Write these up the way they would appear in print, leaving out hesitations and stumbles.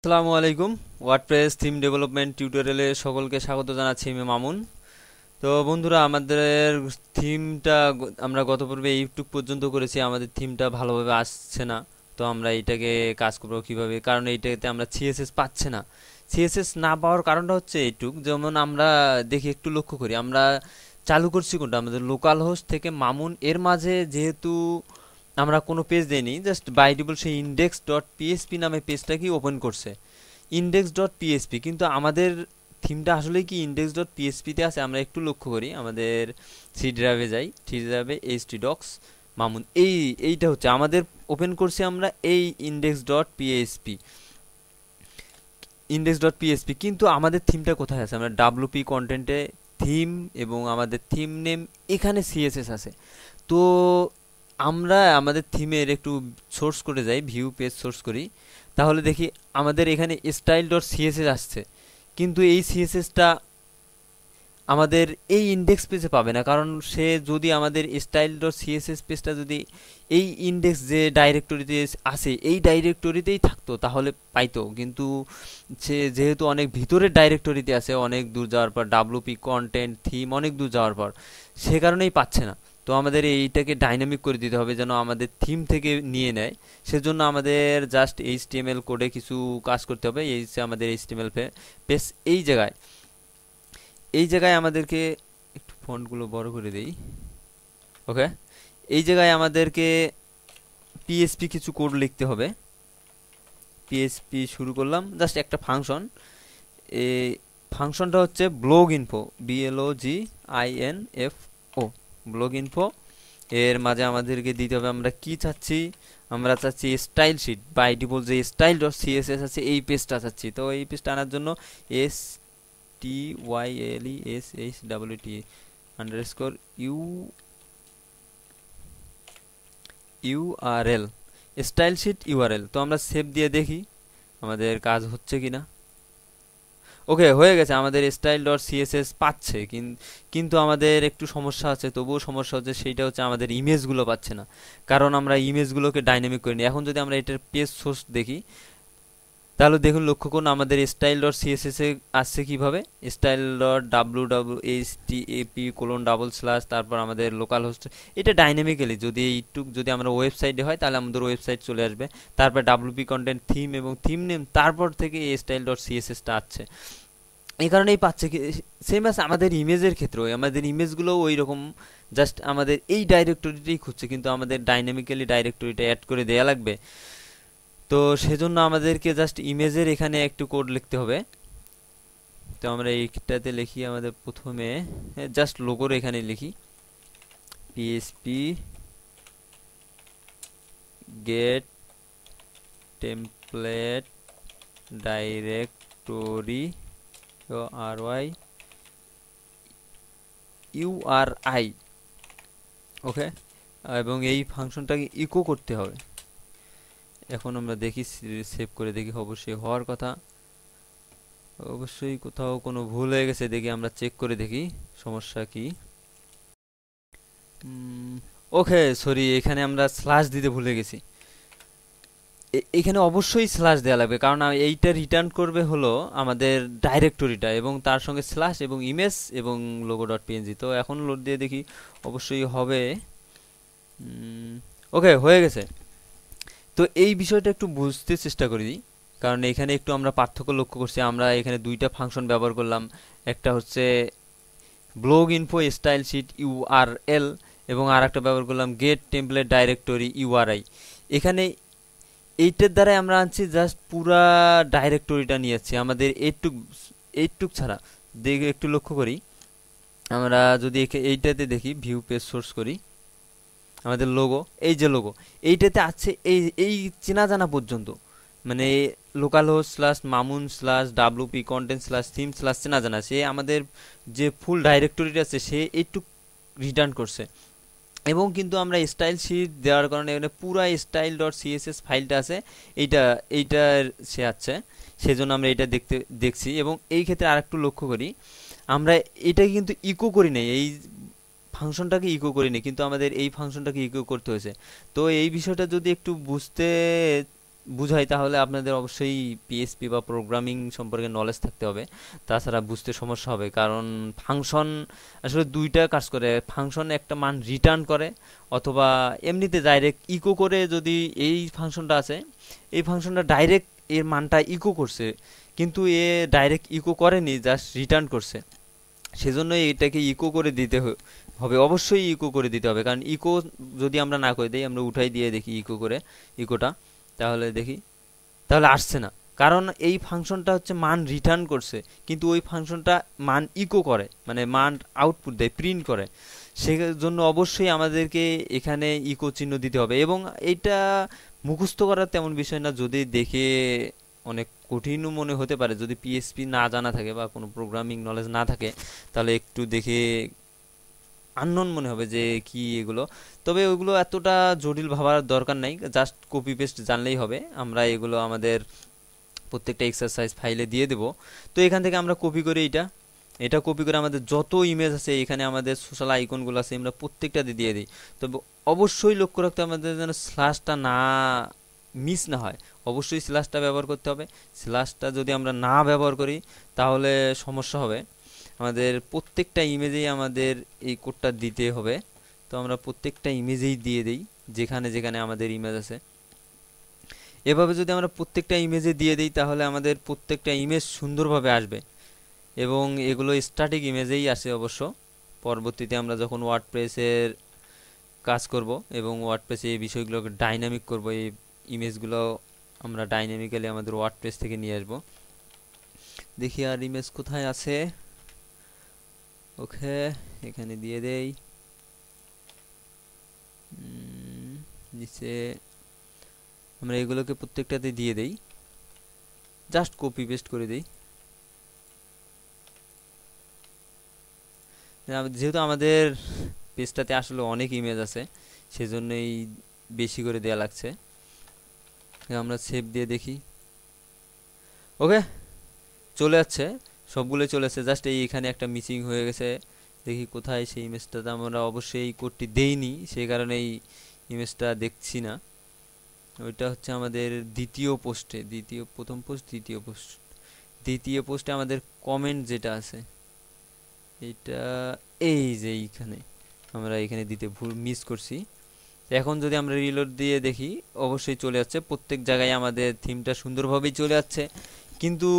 আসসালামু আলাইকুম। WordPress theme development টিউটোরিয়ালে সকলকে স্বাগত জানাচ্ছি। আমি মামুন। তো বন্ধুরা, আমাদের থিমটা আমরা গত পর্বে ইউটিউব পর্যন্ত করেছি। আমাদের থিমটা ভালোভাবে আসছে না। তো আমরা এটাকে কাজ করবো কিভাবে, কারণ এইটাতে আমরা সিএসএস পাচ্ছে না। সিএসএস না পাওয়ার কারণটা হচ্ছে এইটুক, যেমন আমরা দেখি, একটু লক্ষ্য করি, আমরা চালু করছি কোনটা, আমাদের লোকাল হোস্ট থেকে মামুন, এর মাঝে যেহেতু আমরা কোনো পেজ দেইনি, জাস্ট বাই ডিফল্ট সেই ইন্ডেক্স ডট পিএসপি নামে পেজটাকেই ওপেন করছে, ইন্ডেক্স ডট পিএসপি। কিন্তু আমাদের থিমটা আসলে কি ইন্ডেক্স ডট পিএসপিতে আছে? আমরা একটু লক্ষ্য করি, আমাদের সি ড্রাইভে যাই, সি ড্রাইভে এইচটি ডক্স মামুন, এইটা হচ্ছে আমাদের ওপেন করছি আমরা এই index dot PSP, index dot PSP. কিন্তু আমাদের থিমটা কোথায় আছে? আমরা ডাব্লুপি কন্টেন্টে থিম এবং আমাদের থিম নেম, এখানে সিএসএস আছে। তো আমরা আমাদের থিমের একটু সোর্স করে যাই, ভিউ পেজ সোর্স করি, তাহলে দেখি আমাদের এখানে স্টাইল ডট সিএসএস আসছে। কিন্তু এই সিএসএসটা আমাদের এই ইন্ডেক্স পেজে পাবে না, কারণ সে যদি আমাদের স্টাইল ডট সিএসএস পেজটা যদি এই ইন্ডেক্স যে ডাইরেক্টরিতে আছে এই ডাইরেক্টরিতেই থাকতো তাহলে পাইতো। কিন্তু সে যেহেতু অনেক ভিতরের ডাইরেক্টরিতে আছে, অনেক দূর যাওয়ার পর, ডাব্লুপি কন্টেন্ট থিম অনেক দূর যাওয়ার পর, সে কারণেই পাচ্ছে না। তো আমাদের এইটাকে ডাইনামিক করে দিতে হবে যেন আমাদের থিম থেকে নিয়ে নেয়। সেজন্য আমাদের জাস্ট এইচটিএমএল কোডে কিছু কাজ করতে হবে। এই যে আমাদের এইচটিএমএল পেজ, এই জায়গায় আমাদেরকে একটু ফন্টগুলো বড় করে দেই। ওকে, এই জায়গায় আমাদেরকে পিএসপি কিছু কোড লিখতে হবে। পিএসপি শুরু করলাম, জাস্ট একটা ফাংশন। এই ফাংশনটা হচ্ছে blog info, BLOGINFO, blog info. এর মাঝে আমাদেরকে দিতে হবে আমরা কি চাচ্ছি। আমরা চাচ্ছি স্টাইল শিট, বাই ডিফল্ট যে স্টাইল ডট সিএসএস আছে এই পেজটা চাচ্ছি। তো এই পেজটা আনার জন্য STYLESHWT URL, style sheet URL. তো আমরা সেভ দিয়ে দেখি আমাদের কাজ হচ্ছে কিনা। ওকে, হয়ে গেছে, আমাদের স্টাইল ডট সিএসএস পাচ্ছে, কিন্তু আমাদের একটু সমস্যা আছে। তবুও সমস্যা হচ্ছে, সেইটা হচ্ছে আমাদের ইমেজগুলো পাচ্ছে না, কারণ আমরা ইমেজগুলোকে ডাইনামিক করিনি। এখন যদি আমরা এটার পেজ সোর্স দেখি, তাহলে দেখুন, লক্ষ্য করুন আমাদের স্টাইল ডট সিএসএস এ আসছে কিভাবে, স্টাইল ডট www.htp:// তারপর আমাদের লোকাল হোস্ট। এটা ডাইনামিক্যালি যদি এইটুক যদি আমরা ওয়েবসাইটে হয় তাহলে আমাদের ওয়েবসাইট চলে আসবে, তারপর ডাব্লুপি কন্টেন্ট থিম এবং থিম নেম, তারপর থেকে এই স্টাইল ডট সিএসএসটা আসছে। এই কারণেই পাচ্ছে কি, সেম আছে আমাদের ইমেজের ক্ষেত্রেও, আমাদের ইমেজগুলো ওই রকম, জাস্ট আমাদের এই ডাইরেক্টরিটাই খুঁজছে, কিন্তু আমাদের ডাইনামিক্যালি ডাইরেক্টরিটা অ্যাড করে দেয়া লাগবে। তো সেজন্য আমাদেরকে জাস্ট ইমেজের এখানে একটু কোড লিখতে হবে। তো আমরা এইটাতে লিখি, আমাদের প্রথমে জাস্ট লোগোর এখানে লিখি PSP gate template directory URI। ওকে, এবং এই ফাংশনটাকে ইকো করতে হবে। এখন আমরা দেখি, সেভ করে দেখি, অবশ্যই হওয়ার কথা। অবশ্যই কোথাও কোনো ভুল হয়ে গেছে, দেখি আমরা চেক করে দেখি সমস্যা কি। ওকে, সরি, এখানে আমরা স্ল্যাশ দিতে ভুলে গেছি। এখানে অবশ্যই স্ল্যাশ দেওয়া লাগবে, কারণ এইটা রিটার্ন করবে হলো আমাদের ডাইরেক্টরিটা, এবং তার সঙ্গে স্ল্যাশ এবং ইমেজ এবং লোগো ডট পিএনজি। তো এখন লোড দিয়ে দেখি, অবশ্যই হবে। ওকে, হয়ে গেছে। তো এই বিষয়টা একটু বুঝতে চেষ্টা করি, কারণ এখানে একটু আমরা পার্থক্য লক্ষ্য করছি। আমরা এখানে দুইটা ফাংশন ব্যবহার করলাম, একটা হচ্ছে blog info style sheet URL, এবং আর একটা ব্যবহার করলাম গেট টেমপ্লেট ডাইরেক্টরি ইউআরআই। এখানে এইটার দ্বারাই আমরা আনছি জাস্ট পুরা ডাইরেক্টরিটা নিয়েছি, আমাদের এইটুক ছাড়া। দেখে একটু লক্ষ্য করি, আমরা যদি এইটাতে দেখি, ভিউ পেজ সোর্স করি, আমাদের লোগো, এই যে লোগো, এইটাতে আছে এই চেনা জানা পর্যন্ত, মানে local host slash Mamun slash WP content slash theme slash চেনা জানা, সে আমাদের যে ফুল ডাইরেক্টরিটা আছে সে এইটুক রিটার্ন করছে। এবং কিন্তু আমরা স্টাইল শিট দেওয়ার কারণে এখানে পুরা স্টাইল ডট সিএসএস ফাইলটা আছে, এইটার সে আছে, সেজন্য আমরা এটা দেখছি। এবং এই ক্ষেত্রে আরেকটু লক্ষ্য করি, আমরা এটাকে কিন্তু ইকো করি নাই, এই ফাংশনটাকে ইকো করিনি, কিন্তু আমাদের এই ফাংশনটাকে ইকো করতে হয়েছে। তো এই বিষয়টা যদি একটু বুঝতে বুঝাই তাহলে আপনাদের অবশ্যই পিএসপি বা প্রোগ্রামিং সম্পর্কে নলেজ থাকতে হবে, তাছাড়া বুঝতে সমস্যা হবে। কারণ ফাংশন আসলে দুইটা কাজ করে, ফাংশন একটা মান রিটার্ন করে অথবা এমনিতে ডাইরেক্ট ইকো করে। যদি এই ফাংশনটা আছে, এই ফাংশনটা ডাইরেক্ট এর মানটা ইকো করছে, কিন্তু এ ডাইরেক্ট ইকো করেনি, জাস্ট রিটার্ন করছে। সেজন্য এটাকে ইকো করে দিতে হবে, অবশ্যই ইকো করে দিতে হবে। কারণ ইকো যদি আমরা না করে দিই, আমরা উঠাই দিয়ে দেখি ইকো করে ইকোটা, তাহলে দেখি তাহলে আসছে না। কারণ এই ফাংশনটা হচ্ছে মান রিটার্ন করছে, কিন্তু ওই ফাংশনটা মান ইকো করে, মানে মান আউটপুট দেয়, প্রিন্ট করে। সেজন্য অবশ্যই আমাদেরকে এখানে ইকো চিহ্ন দিতে হবে। এবং এইটা মুখস্থ করার তেমন বিষয় না, যদি দেখে অনেক কঠিনও মনে হতে পারে, যদি পিএসপি না জানা থাকে বা কোনো প্রোগ্রামিং নলেজ না থাকে, তাহলে একটু দেখে আননোন মনে হবে যে কি এগুলো। তবে ওইগুলো এতটা জটিল ভাবার দরকার নাই, জাস্ট কপি পেস্ট জানলেই হবে। আমরা এগুলো আমাদের প্রত্যেকটা এক্সারসাইজ ফাইলে দিয়ে দেব। তো এখান থেকে আমরা কপি করে এটা কপি করে আমাদের যত ইমেজ আছে, এখানে আমাদের সোশ্যাল আইকনগুলো আছে, আমরা প্রত্যেকটাতে দিয়ে দিই। তবে অবশ্যই লক্ষ্য রাখতে হবে আমাদের যেন স্ল্যাশটা না মিস না হয়, অবশ্যই স্ল্যাশটা ব্যবহার করতে হবে। স্ল্যাশটা যদি আমরা না ব্যবহার করি তাহলে সমস্যা হবে। আমাদের প্রত্যেকটা ইমেজেই আমাদের এই কোডটা দিতে হবে। তো আমরা প্রত্যেকটা ইমেজেই দিয়ে দিই, যেখানে যেখানে আমাদের ইমেজ আছে। এভাবে যদি আমরা প্রত্যেকটা ইমেজে দিয়ে দিই, তাহলে আমাদের প্রত্যেকটা ইমেজ সুন্দরভাবে আসবে। এবং এগুলো স্ট্যাটিক ইমেজেই আসে অবশ্য। পরবর্তীতে আমরা যখন ওয়ার্ডপ্রেসের কাজ করব এবং ওয়ার্ডপ্রেসে এই বিষয়গুলোকে ডাইনামিক করব, এই ইমেজগুলো আমরা ডাইনামিক্যালি আমাদের ওয়ার্ডপ্রেস থেকে নিয়ে আসব। দেখি আর ইমেজ কোথায় আছে। ওকে, এখানে দিয়ে দেই। নিচে আমরা এগুলোকে প্রত্যেকটাতে দিয়ে দেই, জাস্ট কপি পেস্ট করে দেই। যেহেতু আমাদের পেজটাতে আসলে অনেক ইমেজ আছে, সেজন্যই বেশি করে দেয়া লাগছে। আমরা সেভ দিয়ে দেখি। ওকে, চলে যাচ্ছে, সবগুলো চলে যাচ্ছে, জাস্ট এখানে একটা মিসিং হয়ে গেছে। দেখি কোথায় সেই ইমেজটাতে। আমরা অবশ্যই এই কোডটি দেইনি, সেই কারণে এই ইমেজটা দেখছি না। ওইটা হচ্ছে আমাদের দ্বিতীয় পোস্টে, প্রথম পোস্ট, দ্বিতীয় পোস্টে আমাদের কমেন্ট যেটা আছে, এইটা এই যে এইখানে আমরা এখানে দিতে মিস করছি। এখন যদি আমরা রিলোড দিয়ে দেখি, অবশ্যই চলে যাচ্ছে, প্রত্যেক জায়গায় আমাদের থিমটা সুন্দরভাবেই চলে যাচ্ছে। কিন্তু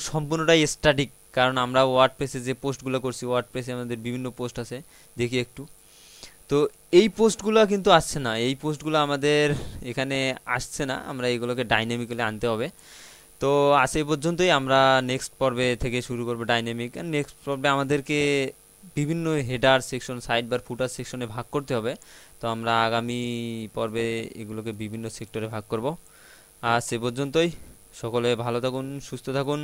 সম্পূর্ণটাই স্ট্যাটিক, কারণ আমরা ওয়ার্ডপ্রেসে যে পোস্টগুলো করছি, ওয়ার্ডপ্রেসে আমাদের বিভিন্ন পোস্ট আছে, দেখি একটু। তো এই পোস্টগুলো কিন্তু আসছে না, এই পোস্টগুলো আমাদের এখানে আসছে না, আমরা এগুলোকে ডাইনামিক্যালি আনতে হবে। তো আজ এই পর্যন্তই। আমরা নেক্সট পর্বে থেকে শুরু করব ডাইনামিক। নেক্সট পর্বে আমাদেরকে বিভিন্ন হেডার সেকশন, সাইড বার, ফুটার সেকশনে ভাগ করতে হবে। তো আমরা আগামী পর্বে এগুলোকে বিভিন্ন সেক্টরে ভাগ করব। আজ এ পর্যন্তই। সকলে ভালো থাকুন, সুস্থ থাকুন।